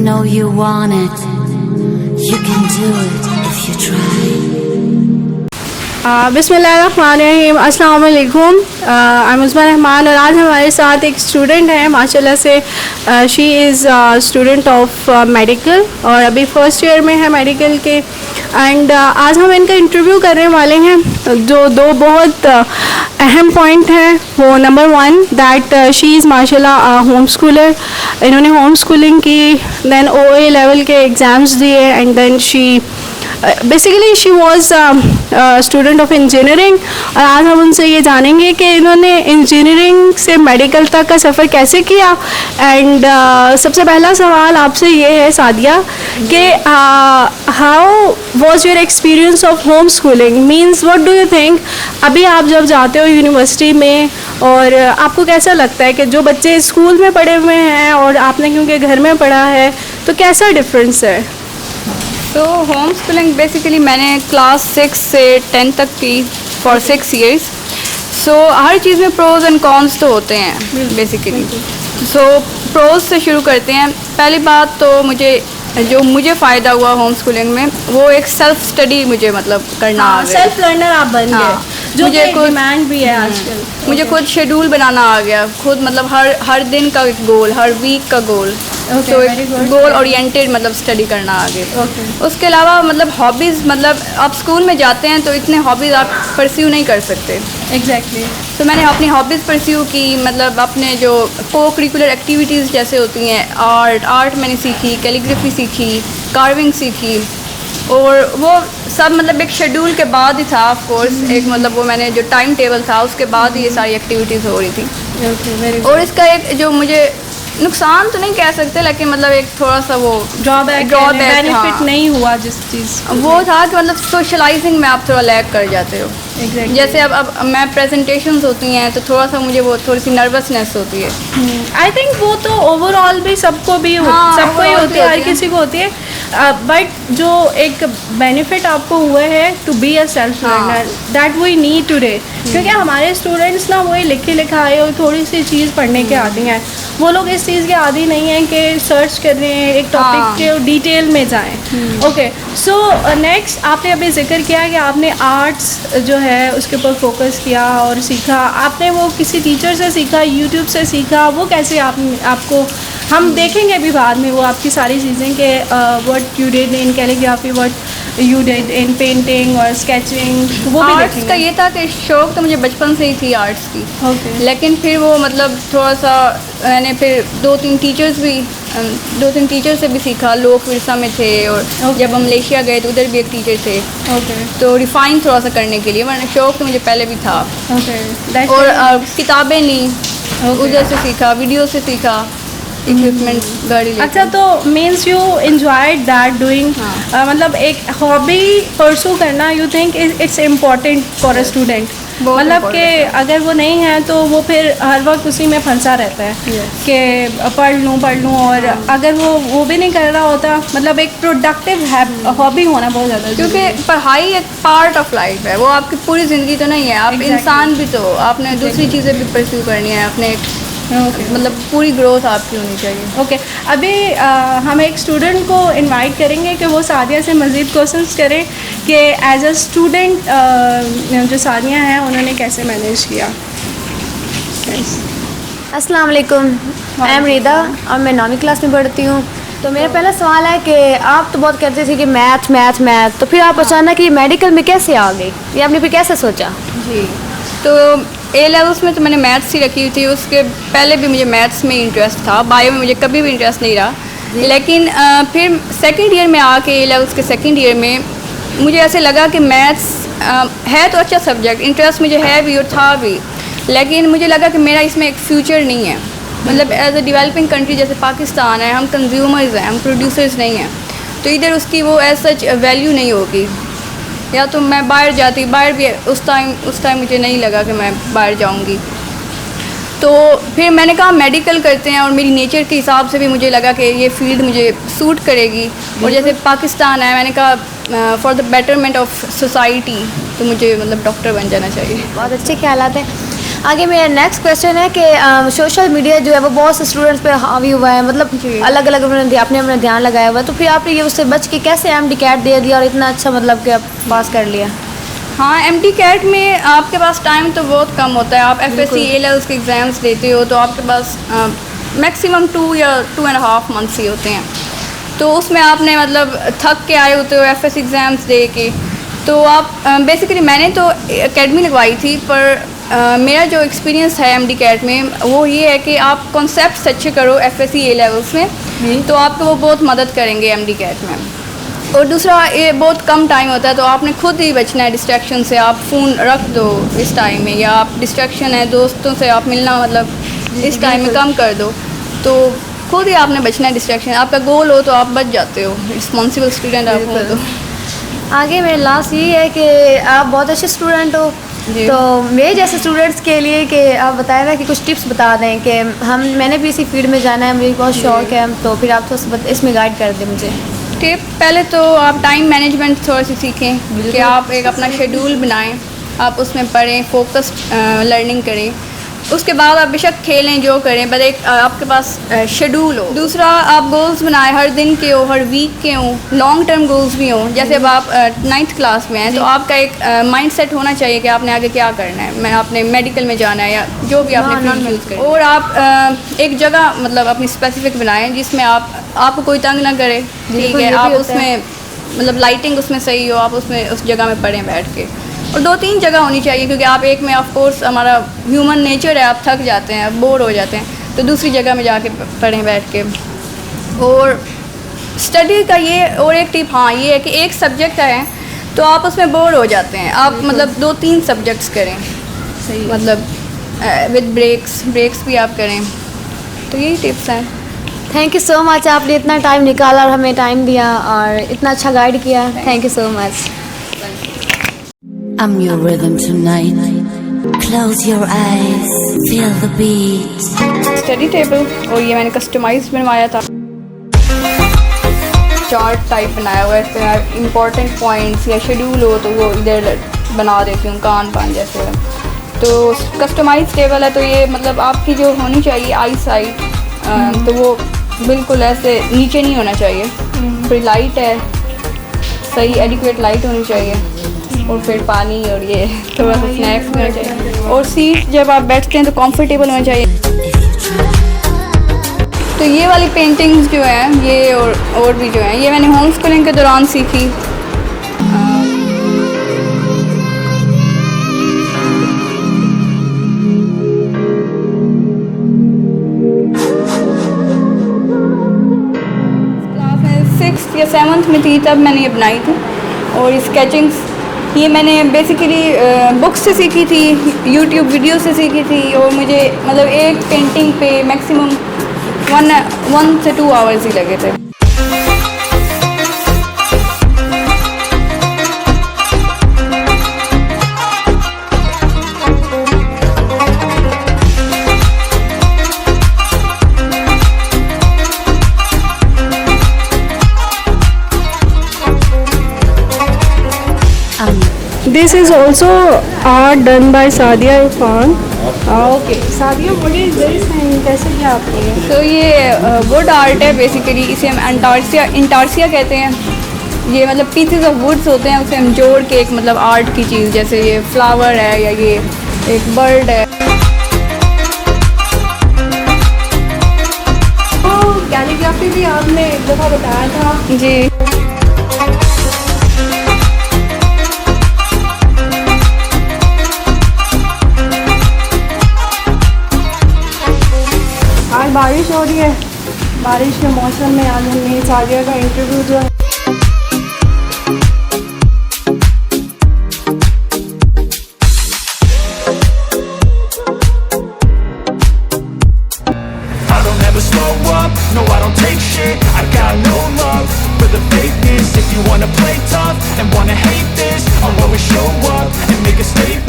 know you want it. You can do it if you try. बिस्मिल्लाहिर्रहमानिर्रहीम, अस्सलाम वालेकुम। I'm उस्मा रहमान और आज हमारे साथ एक स्टूडेंट है माशाल्लाह से। She is student of medical और अभी फर्स्ट ईयर में है मेडिकल के। एंड आज हम इनका इंटरव्यू करने वाले हैं। जो दो बहुत अहम पॉइंट हैं वो नंबर 1 दैट शी इज़ माशाल्लाह होम स्कूलर। इन्होंने होम स्कूलिंग की, देन OA लेवल के एग्ज़ाम्स दिए and then she basically she was student of engineering. और आज हम उनसे ये जानेंगे कि इन्होंने इंजीनियरिंग से मेडिकल तक का सफ़र कैसे किया। एंड सबसे पहला सवाल आपसे ये है सादिया कि how was your experience of home schooling, means what do you think अभी आप जब जाते हो यूनिवर्सिटी में और आपको कैसा लगता है कि जो बच्चे स्कूल में पढ़े हुए हैं और आपने क्योंकि घर में पढ़ा है तो कैसा डिफरेंस है? तो होम स्कूलिंग बेसिकली मैंने क्लास 6 से 10 तक की फॉर 6 ईयर्स। सो हर चीज़ में प्रोज एंड कॉन्स तो होते हैं बेसिकली। सो प्रोज से शुरू करते हैं। पहली बात तो मुझे फ़ायदा हुआ होम स्कूलिंग में वो एक सेल्फ स्टडी मुझे मतलब करना आ गया। सेल्फ लर्नर आप बन गए, जो मुझे डिमांड भी है आजकल। मुझे खुद शेड्यूल बनाना आ गया, खुद मतलब हर दिन का एक गोल, हर वीक का गोल। तो एक गोल ओरिएंटेड मतलब स्टडी करना आ गया। उसके अलावा मतलब हॉबीज़, मतलब आप स्कूल में जाते हैं तो इतने हॉबीज़ आप परस्यू नहीं कर सकते। एग्जैक्टली। तो मैंने अपनी हॉबीज़ परस्यू की, मतलब अपने जो को करिकुलर एक्टिविटीज़ जैसे होती हैं, आर्ट मैंने सीखी, कैलीग्राफी सीखी, कार्विंग सीखी। और वो सब मतलब एक शेड्यूल के बाद ही था ऑफ कोर्स। एक मतलब वो मैंने जो टाइम टेबल था उसके बाद ही ये सारी एक्टिविटीज़ हो रही थी। और इसका एक जो मुझे नुकसान तो नहीं कह सकते, लेकिन मतलब एक थोड़ा सा वो ड्रॉबैक बेनिफिट नहीं हुआ जिस चीज़ वो था कि मतलब सोशलाइजिंग में आप थोड़ा लैग कर जाते हो। Exactly. जैसे अब मैं प्रेजेंटेशंस होती हैं तो थोड़ा सा मुझे वो थोड़ी सी नर्वसनेस होती है। आई थिंक वो तो ओवरऑल भी सबको भी सबको ही होती है, हर किसी को होती है। बट जो एक बेनिफिट आपको हुआ है to be a self learner, that we need today. क्योंकि हमारे स्टूडेंट्स ना वही लिखे लिखाए और थोड़ी सी चीज़ पढ़ने के आदी हैं, वो लोग इस चीज़ के आदी नहीं हैं कि सर्च कर रहे हैं एक टॉपिक के डिटेल में जाएं। ओके, सो नेक्स्ट आपने अभी जिक्र किया कि आपने आर्ट्स जो है उसके ऊपर फोकस किया और सीखा। आपने वो किसी टीचर से सीखा, यूट्यूब से सीखा, वो कैसे आपको हम देखेंगे अभी बाद में वो आपकी सारी चीज़ें कि what you did in calligraphy, what you did in painting और स्केचिंग, वो भी आर्ट्स का ये था कि शौक तो मुझे बचपन से ही थी आर्ट्स की। लेकिन फिर वो मतलब थोड़ा सा मैंने फिर 2-3 टीचर से भी सीखा। लोक विरसा में थे और जब हम मलेशिया गए तो उधर भी एक टीचर थे। तो रिफाइन थोड़ा सा करने के लिए, वरना शौक तो मुझे पहले भी था। और किताबें ली, उधर से सीखा, वीडियो से सीखा, इक्विपमेंट गाड़ी। अच्छा, तो means you enjoyed that doing, मतलब एक हॉबी परसू करना you think it's important for a student. मतलब कि अगर वो नहीं है तो वो फिर हर वक्त उसी में फंसा रहता है कि पढ़ लूँ। और अगर वो भी नहीं कर रहा होता, मतलब एक प्रोडक्टिव हॉबी होना बहुत ज़्यादा, क्योंकि पढ़ाई एक पार्ट ऑफ लाइफ है, वो आपकी पूरी ज़िंदगी तो नहीं है। आप इंसान भी तो आपने दूसरी चीज़ें भी परस्यू करनी है, अपने मतलब पूरी ग्रोथ आपकी होनी चाहिए। ओके, अभी हम एक स्टूडेंट को इनवाइट करेंगे कि वो सादिया से मज़ीद क्वेश्चंस करें कि एज अ स्टूडेंट जो सादिया हैं उन्होंने कैसे मैनेज किया। अस्सलाम वालेकुम, आई एम रिदा और मैं 9वीं क्लास में पढ़ती हूँ। तो मेरा पहला सवाल है कि आप तो बहुत कहते थे कि मैथ, तो फिर आप अचानक ये मेडिकल में कैसे आ गई, ये आपने फिर कैसे सोचा? जी, तो A लेवल्स में तो मैंने मैथ्स ही रखी हुई थी। उसके पहले भी मुझे मैथ्स में इंटरेस्ट था, बायो में मुझे कभी भी इंटरेस्ट नहीं रहा। लेकिन फिर सेकंड ईयर में आके A लेवल्स के सेकंड ईयर में मुझे ऐसे लगा कि मैथ्स है तो अच्छा सब्जेक्ट, इंटरेस्ट मुझे है भी और था भी, लेकिन मुझे लगा कि मेरा इसमें एक फ्यूचर नहीं है। मतलब एज अ डेवलपिंग कंट्री जैसे पाकिस्तान है, हम कंज्यूमर्स हैं, हम प्रोड्यूसर्स नहीं हैं, तो इधर उसकी वो एज सच वैल्यू नहीं होगी। या तो मैं बाहर जाती, बाहर भी उस टाइम मुझे नहीं लगा कि मैं बाहर जाऊंगी। तो फिर मैंने कहा मेडिकल करते हैं, और मेरी नेचर के हिसाब से भी मुझे लगा कि ये फील्ड मुझे सूट करेगी। और जैसे पाकिस्तान है, मैंने कहा for the betterment of society तो मुझे मतलब डॉक्टर बन जाना चाहिए। बहुत अच्छे ख्यालात हैं। आगे मेरा नेक्स्ट क्वेश्चन है कि सोशल मीडिया जो है वो बहुत से स्टूडेंट्स पे हावी हुआ है, मतलब अलग अलग आपने अपना ध्यान लगाया हुआ है, तो फिर आपने ये उससे बच के कैसे MD-CAT दे दिया और इतना अच्छा मतलब कि आप पास कर लिया? हाँ, MD-CAT में आपके पास टाइम तो बहुत कम होता है। आप FSC A-levels के एग्ज़ाम्स देते हो तो आपके पास मैक्सिमम 2 या 2.5 मंथ्स ही होते हैं। तो उसमें आपने मतलब थक के आए होते हो FSC एग्ज़ाम्स दे के, तो आप बेसिकली मैंने तो एकेडमी लगवाई थी, पर मेरा जो एक्सपीरियंस है MD-CAT में वो ये है कि आप कॉन्सेप्ट्स अच्छे करो FSC A-levels में, तो आपको वो बहुत मदद करेंगे MD-CAT में। और दूसरा, ये बहुत कम टाइम होता है तो आपने खुद ही बचना है डिस्ट्रैक्शन से। आप फ़ोन रख दो इस टाइम में, या आप डिस्ट्रैक्शन है दोस्तों से आप मिलना मतलब इस टाइम में कम कर दो, तो खुद ही आपने बचना है डिस्ट्रैक्शन। आपका गोल हो तो आप बच जाते हो, रिस्पॉन्सिबल स्टूडेंट आप हो तो। आगे मेरे लास्ट यही है कि आप बहुत अच्छे स्टूडेंट हो, तो मेरे जैसे स्टूडेंट्स के लिए कि आप बताएं ना कि कुछ टिप्स बता दें कि मैंने भी इसी फील्ड में जाना है, मुझे बहुत शौक है, तो फिर आप थोड़ा इसमें गाइड कर दें मुझे। टिप, पहले तो आप टाइम मैनेजमेंट थोड़ा सी सीखें कि आप एक अपना शेड्यूल बनाएं, आप उसमें पढ़ें, फोकस्ड लर्निंग करें। उसके बाद आप बेशक खेलें जो करें, बट एक आपके पास शेड्यूल हो। दूसरा, आप गोल्स बनाएं, हर दिन के हो, हर वीक के हो, लॉन्ग टर्म गोल्स भी हों। जैसे अब आप 9th क्लास में हैं तो आपका एक माइंड सेट होना चाहिए कि आपने आगे क्या करना है। मैं आपने मेडिकल में जाना है या जो भी आपने फील्ड चूज़ करें। और आप एक जगह मतलब अपनी स्पेसिफिक बनाएं जिसमें आपको कोई तंग ना करे, ठीक है। आप उसमें मतलब लाइटिंग उसमें सही हो, आप उसमें उस जगह में पढ़ें बैठ के। और 2-3 जगह होनी चाहिए, क्योंकि आप एक में ऑफ कोर्स हमारा ह्यूमन नेचर है, आप थक जाते हैं, बोर हो जाते हैं, तो दूसरी जगह में जाके पढ़ें बैठ के। और स्टडी का ये और एक टिप हाँ ये है कि एक सब्जेक्ट है तो आप उसमें बोर हो जाते हैं, आप मतलब 2-3 सब्जेक्ट्स करें, सही मतलब विद ब्रेक्स भी आप करें। तो यही टिप्स हैं। थैंक यू सो मच, आपने इतना टाइम निकाला और हमें टाइम दिया और इतना अच्छा गाइड किया। Thank you so much. I'm your rhythm tonight. Close your eyes, feel the beat. Study table, और ये मैंने कस्टमाइज बनवाया था, चार्ट टाइप बनाया हुआ है। इसमें इम्पोर्टेंट पॉइंट्स या शेड्यूल हो तो वो इधर बना देती हूँ, कान पान जैसे। तो कस्टमाइज टेबल है, तो ये मतलब आपकी जो होनी चाहिए आई साइट, तो वो बिल्कुल ऐसे नीचे नहीं होना चाहिए। फिर लाइट है, सही एडिक्वेट लाइट होनी चाहिए, और फिर पानी और ये थोड़ा सा स्नैक्स होना चाहिए। और सीट जब आप बैठते हैं तो कंफर्टेबल होना चाहिए। तो ये वाली पेंटिंग्स जो हैं ये और भी जो हैं ये मैंने होम स्कूलिंग के दौरान सीखी। क्लास में 6th या 7th में थी तब मैंने ये बनाई थी। और स्केचिंग्स ये मैंने बेसिकली बुक्स से सीखी थी, यूट्यूब वीडियो से सीखी थी। और मुझे मतलब एक पेंटिंग पे मैक्सिमम 1 से 2 आवर्स ही लगे थे। This is also art done by Sadia Irfan. Okay, Sadia, what is this and कैसे किया आपने? तो ये वुड आर्ट है बेसिकली, इसे हम इंटार्सिया कहते हैं। ये मतलब पीसेस ऑफ वुड्स होते हैं, उसे हम जोड़ के एक मतलब आर्ट की चीज़, जैसे ये फ्लावर है या ये एक बर्ड है। तो कैलीग्राफी भी आपने एक दफ़ा बताया था जी। आज बारिश हो रही है, बारिश के मौसम में आज हमने सादिया का इंटरव्यू जो है I don't ever slow up, no I don't take shit. I got no love for the fakeness. If you wanna play tough and wanna hate this, I'll always show up and make a statement.